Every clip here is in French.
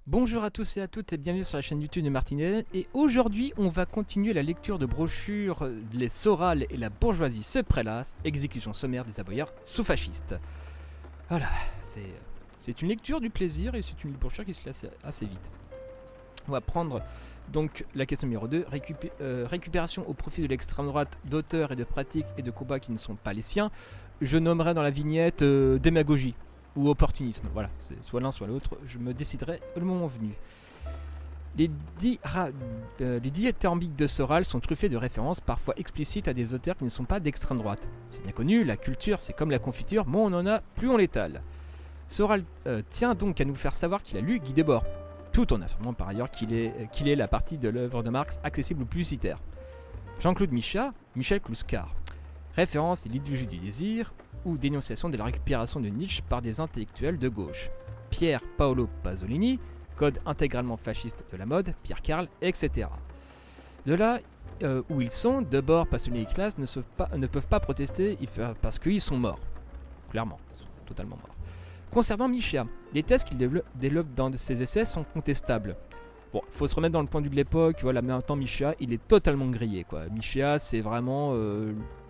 Bonjour à tous et à toutes et bienvenue sur la chaîne YouTube de Martinelli. Et aujourd'hui, on va continuer la lecture de brochures Les Sorales et la bourgeoisie se prélasse, exécution sommaire des aboyeurs sous-fascistes. Voilà, c'est une lecture du plaisir et c'est une brochure qui se laisse assez vite. On va prendre donc la question numéro 2, récupération au profit de l'extrême droite d'auteurs et de pratiques et de combats qui ne sont pas les siens. Je nommerai dans la vignette démagogie ou opportunisme, voilà, c'est soit l'un soit l'autre, je me déciderai le moment venu. Les dithyrambiques de Soral sont truffés de références parfois explicites à des auteurs qui ne sont pas d'extrême droite. C'est bien connu, la culture c'est comme la confiture, moins on en a, plus on l'étale. Soral tient donc à nous faire savoir qu'il a lu Guy Debord, tout en affirmant par ailleurs qu'il est la partie de l'œuvre de Marx accessible aux publicitaires. Jean-Claude Michat, Michel Clouscar. Référence à l'idéologie du désir ou dénonciation de la récupération de Nietzsche par des intellectuels de gauche. Pier Paolo Pasolini, code intégralement fasciste de la mode, Pierre Carl, etc. De là où ils sont, Debord, Pasolini et Classe ne peuvent pas protester parce qu'ils sont morts. Clairement, ils sont totalement morts. Concernant Michat, les thèses qu'il développe dans ses essais sont contestables. Bon, il faut se remettre dans le point de vue de l'époque, voilà, mais maintenant Michat, il est totalement grillé, quoi. Michat, c'est vraiment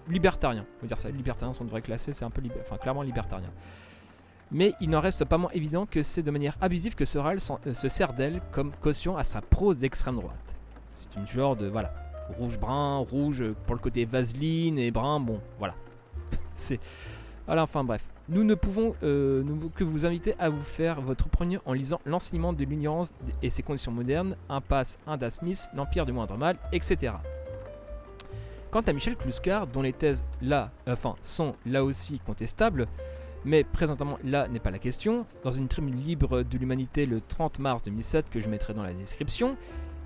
libertarien, on va dire ça, libertarien, si on devrait classer, c'est un peu clairement libertarien. Mais il n'en reste pas moins évident que c'est de manière abusive que Soral se sert d'elle comme caution à sa prose d'extrême droite. C'est une genre de, voilà, rouge-brun, rouge pour le côté vaseline et brun, bon, voilà. C'est... Voilà, enfin bref. Nous ne pouvons que vous inviter à vous faire votre premier en lisant L'enseignement de l'ignorance et ses conditions modernes, Impasse Ada Smith, L'Empire du moindre mal, etc. Quant à Michel Clouscar, dont les thèses sont là aussi contestables, mais présentement là n'est pas la question, dans une tribune libre de l'humanité le 30 mars 2007 que je mettrai dans la description,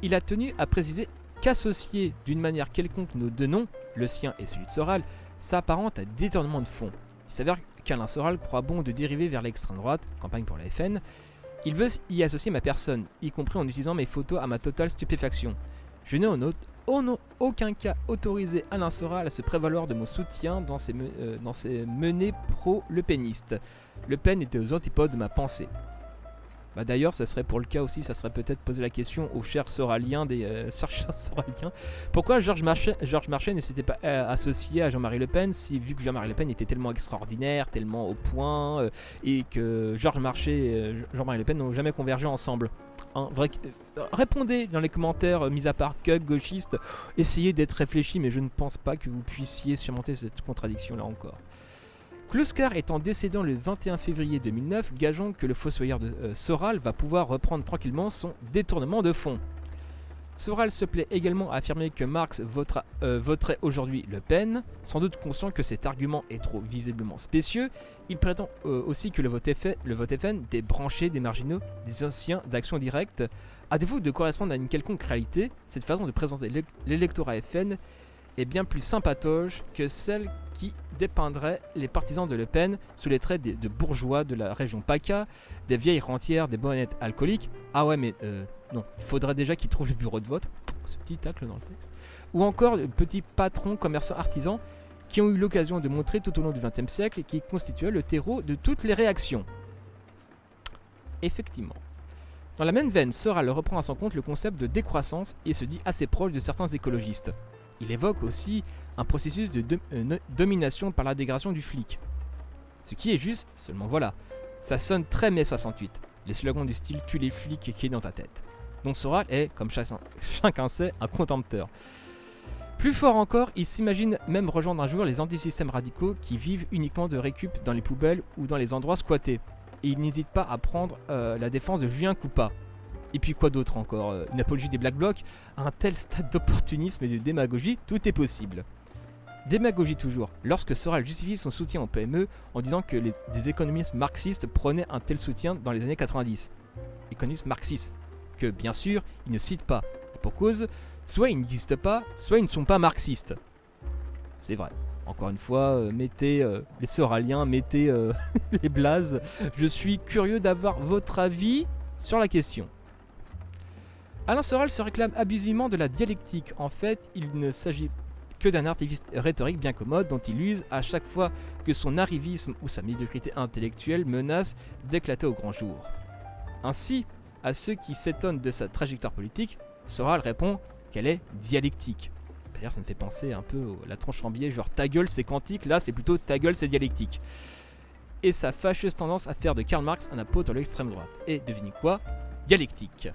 il a tenu à préciser qu'associer d'une manière quelconque nos deux noms, le sien et celui de Soral, s'apparente à détournement de fond. Il s'avère qu'Alain Soral croit bon de dériver vers l'extrême droite, campagne pour la FN. Il veut y associer ma personne, y compris en utilisant mes photos à ma totale stupéfaction. Je n'ai en aucun cas autorisé Alain Soral à se prévaloir de mon soutien dans ses menées pro-Le Penistes. Le Pen était aux antipodes de ma pensée. Bah d'ailleurs, ça serait pour le cas aussi, ça serait peut-être poser la question aux chers Soraliens, pourquoi Georges Marchais ne s'était pas associé à Jean-Marie Le Pen, vu que Jean-Marie Le Pen était tellement extraordinaire, tellement au point, et que Georges Marchais et Jean-Marie Le Pen n'ont jamais convergé ensemble. Répondez dans les commentaires, mis à part Kug, gauchiste, essayez d'être réfléchi, mais je ne pense pas que vous puissiez surmonter cette contradiction là encore. Clouscar étant décédé le 21 février 2009, gageons que le fossoyeur de Soral va pouvoir reprendre tranquillement son détournement de fond. Soral se plaît également à affirmer que Marx voterait aujourd'hui Le Pen, sans doute conscient que cet argument est trop visiblement spécieux. Il prétend aussi que le vote FN des branchés, des marginaux, des anciens d'action directe. À défaut de correspondre à une quelconque réalité, cette façon de présenter l'électorat FN est bien plus sympatoche que celle qui dépeindrait les partisans de Le Pen sous les traits de bourgeois de la région PACA, des vieilles rentières, des bonnettes alcooliques. Ah ouais, mais non, il faudrait déjà qu'ils trouvent le bureau de vote, ce petit tacle dans le texte. Ou encore de petits patrons, commerçants, artisans qui ont eu l'occasion de montrer tout au long du XXe siècle et qui constituaient le terreau de toutes les réactions. Effectivement. Dans la même veine, Soral reprend à son compte le concept de décroissance et se dit assez proche de certains écologistes. Il évoque aussi un processus de domination par la dégradation du flic. Ce qui est juste, seulement voilà, ça sonne très mai 68, les slogans du style « tue les flics qui est dans ta tête ». Donc Soral est, comme chacun sait, un contempteur. Plus fort encore, il s'imagine même rejoindre un jour les antisystèmes radicaux qui vivent uniquement de récup dans les poubelles ou dans les endroits squattés. Et il n'hésite pas à prendre la défense de Julien Coupa. Et puis quoi d'autre encore, une apologie des Black Blocs, à un tel stade d'opportunisme et de démagogie, tout est possible. Démagogie toujours, lorsque Soral justifie son soutien au PME en disant que des économistes marxistes prenaient un tel soutien dans les années 90. Économistes marxistes, que bien sûr, il ne cite pas. Et pour cause, soit ils n'existent pas, soit ils ne sont pas marxistes. C'est vrai. Encore une fois, mettez les Soraliens, mettez les blazes. Je suis curieux d'avoir votre avis sur la question. Alain Soral se réclame abusivement de la dialectique. En fait, il ne s'agit que d'un artifice rhétorique bien commode dont il use à chaque fois que son arrivisme ou sa médiocrité intellectuelle menace d'éclater au grand jour. Ainsi, À ceux qui s'étonnent de sa trajectoire politique, Soral répond qu'elle est dialectique. D'ailleurs, ça me fait penser un peu à la tronche en biais, genre ta gueule c'est quantique, là c'est plutôt ta gueule c'est dialectique. Et sa fâcheuse tendance à faire de Karl Marx un apôtre de l'extrême droite. Et devinez quoi? Dialectique.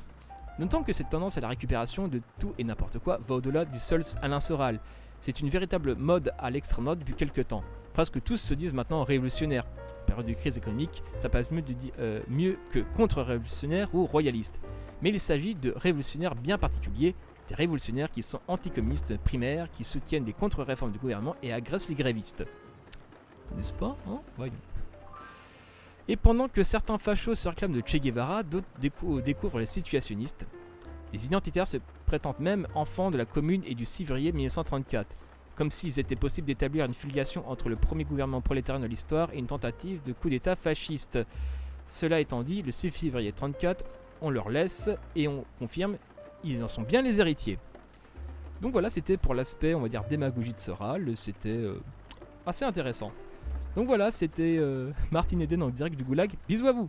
Notons que cette tendance à la récupération de tout et n'importe quoi va au-delà du seul Alain Soral. C'est une véritable mode à l'extrême droite depuis quelques temps. Presque tous se disent maintenant révolutionnaires. En période de crise économique, ça passe mieux que contre-révolutionnaire ou royaliste. Mais il s'agit de révolutionnaires bien particuliers, des révolutionnaires qui sont anticommunistes primaires, qui soutiennent les contre-réformes du gouvernement et agressent les grévistes. N'est-ce pas, hein? Voyons. Et pendant que certains fachos se réclament de Che Guevara, d'autres découvrent les situationnistes. Des identitaires se prétendent même enfants de la Commune et du 6 février 1934, comme s'il était possible d'établir une filiation entre le premier gouvernement prolétarien de l'histoire et une tentative de coup d'état fasciste. Cela étant dit, le 6 février 1934, on leur laisse et on confirme, ils en sont bien les héritiers. Donc voilà, c'était pour l'aspect, on va dire, démagogie de Soral, c'était assez intéressant. Donc voilà, c'était Martin Eden en direct du Goulag. Bisous à vous!